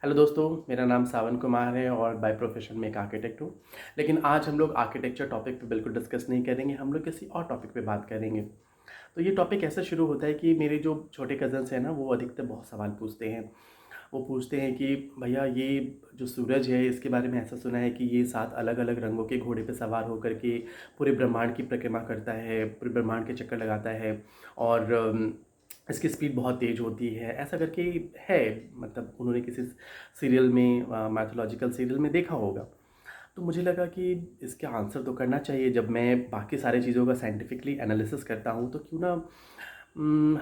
Hello दोस्तों, मेरा नाम सावन कुमार है और बाय प्रोफेशन में एक आर्किटेक्ट हूँ। लेकिन आज हम लोग आर्किटेक्चर टॉपिक पे बिल्कुल डिस्कस नहीं करेंगे, हम लोग किसी और टॉपिक पे बात करेंगे। तो ये टॉपिक ऐसे शुरू होता है कि मेरे जो छोटे कज़न्स हैं ना, वो अधिकतर बहुत सवाल पूछते हैं। वो पूछते हैं कि भैया ये जो सूरज है, इसके बारे में ऐसा सुना है कि ये 7 अलग-अलग रंगों के घोड़े पे सवार होकर के पूरे ब्रह्मांड की परिक्रमा करता है, पूरे ब्रह्मांड के चक्कर लगाता है और इसकी स्पीड बहुत तेज़ होती है। ऐसा करके है, मतलब उन्होंने किसी सीरियल में माइथोलॉजिकल सीरियल में देखा होगा। तो मुझे लगा कि इसका आंसर तो करना चाहिए। जब मैं बाकी सारी चीज़ों का साइंटिफिकली एनालिसिस करता हूँ, तो क्यों ना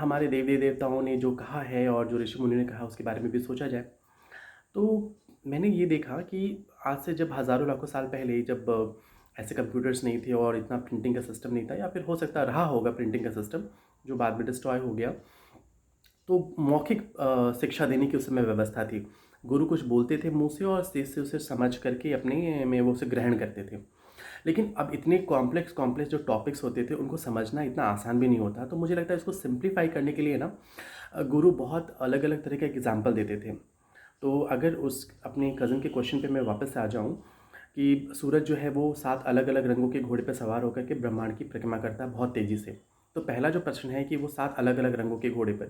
हमारे देवी देवताओं ने जो कहा है और जो ऋषि मुनि ने कहा उसके बारे में भी सोचा जाए। तो मैंने ये देखा कि आज से जब हज़ारों लाखों साल पहले, जब ऐसे कंप्यूटर्स नहीं थे और इतना प्रिंटिंग का सिस्टम नहीं था, या फिर हो सकता रहा होगा प्रिंटिंग का सिस्टम जो बाद में डिस्ट्रॉय हो गया, तो मौखिक शिक्षा देने की उस समय व्यवस्था थी। गुरु कुछ बोलते थे मुँह से और शेष से उसे समझ करके अपने में वो उसे ग्रहण करते थे। लेकिन अब इतने कॉम्प्लेक्स कॉम्प्लेक्स जो टॉपिक्स होते थे, उनको समझना इतना आसान भी नहीं होता। तो मुझे लगता है इसको सिंप्लीफाई करने के लिए ना गुरु बहुत अलग-अलग तरह के एग्ज़ाम्पल देते थे। तो अगर उस अपने कज़न के क्वेश्चन पे मैं वापस से आ जाऊँ कि सूरज जो है वो 7 अलग-अलग रंगों के घोड़े पे सवार होकर के ब्रह्मांड की परिक्रमा करता है बहुत तेज़ी से। तो पहला जो प्रश्न है कि वो 7 अलग-अलग रंगों के घोड़े पर,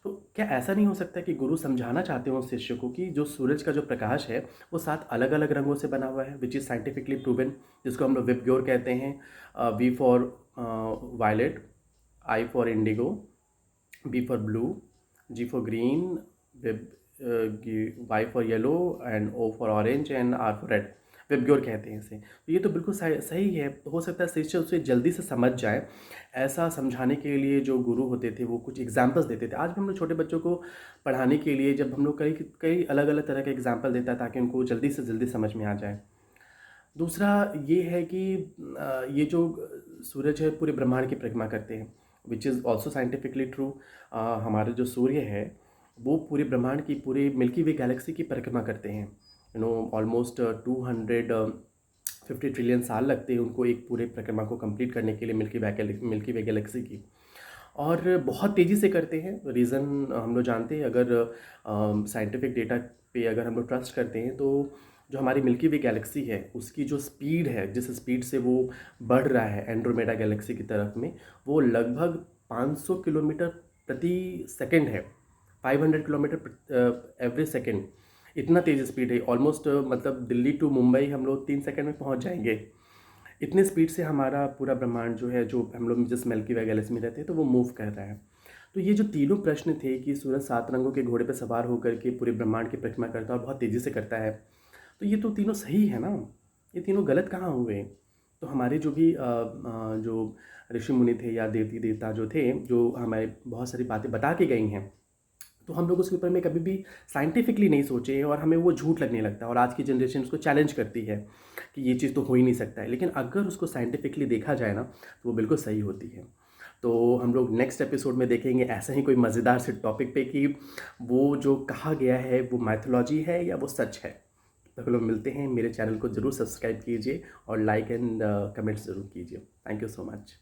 तो क्या ऐसा नहीं हो सकता कि गुरु समझाना चाहते हों शिष्य को कि जो सूरज का जो प्रकाश है, वो 7 अलग-अलग रंगों से बना हुआ है, व्हिच इज़ साइंटिफिकली प्रूवन, जिसको हम लोग विबग्योर कहते हैं। V for violet, I for indigo, B for blue, G for green, Y for yellow and O for orange and R for red। VIBGYOR कहते हैं इसे। तो ये तो बिल्कुल सही है। हो सकता है शिष्य उसे जल्दी से समझ जाए। ऐसा समझाने के लिए जो गुरु होते थे वो कुछ एग्जाम्पल्स देते थे। आज भी हम लोग छोटे बच्चों को पढ़ाने के लिए जब हम लोग कई कई अलग अलग तरह के एग्जाम्पल देता है ताकि उनको जल्दी से जल्दी समझ में आ जाए। दूसरा ये है कि ये जो सूरज है पूरे ब्रह्मांड की परिक्रमा करते हैं, which is also scientifically true. हमारा जो सूर्य है वो पूरे ब्रह्मांड की, पूरे मिल्की वे गैलेक्सी की परिक्रमा करते हैं। ऑलमोस्ट 250 ट्रिलियन साल लगते हैं उनको एक पूरे परिक्रमा को कंप्लीट करने के लिए, मिल्की वे गैलेक्सी की। और बहुत तेज़ी से करते हैं। रीज़न हम लोग जानते हैं। अगर साइंटिफिक डेटा पे अगर हम लोग ट्रस्ट करते हैं, तो जो हमारी मिल्की वे गैलेक्सी है उसकी जो स्पीड है, जिस स्पीड से वो बढ़ रहा है एंड्रोमेडा गैलेक्सी की तरफ में, वो लगभग 500 किलोमीटर प्रति सेकंड है। 500 किलोमीटर एवरी सेकंड। इतना तेज़ स्पीड है। ऑलमोस्ट मतलब दिल्ली टू मुंबई हम लोग 3 सेकंड में पहुंच जाएंगे। इतने स्पीड से हमारा पूरा ब्रह्मांड जो है, जो हम लोग जिस मिल्की वे गैलेक्सी में रहते हैं, तो वो मूव कर रहा है। तो ये जो तीनों प्रश्न थे कि सूरज 7 रंगों के घोड़े पर सवार होकर के पूरे ब्रह्मांड की परिक्रमा करता है और बहुत तेज़ी से करता है, तो ये तो तीनों सही है ना। ये तीनों गलत कहाँ हुए। तो हमारे जो भी जो ऋषि मुनि थे या देवी देवता जो थे, जो हमें बहुत सारी बातें बता के गई हैं, तो हम लोग उसके ऊपर में कभी भी साइंटिफिकली नहीं सोचे और हमें वो झूठ लगने लगता है। और आज की जनरेशन उसको चैलेंज करती है कि ये चीज़ तो हो ही नहीं सकता है। लेकिन अगर उसको साइंटिफिकली देखा जाए ना, तो वो बिल्कुल सही होती है। तो हम लोग नेक्स्ट एपिसोड में देखेंगे ऐसा ही कोई मज़ेदार से टॉपिक पे कि वो जो कहा गया है वो माइथोलॉजी है या वो सच है। तब लोग मिलते हैं। मेरे चैनल को ज़रूर सब्सक्राइब कीजिए और लाइक एंड कमेंट्स ज़रूर कीजिए। Thank you so much.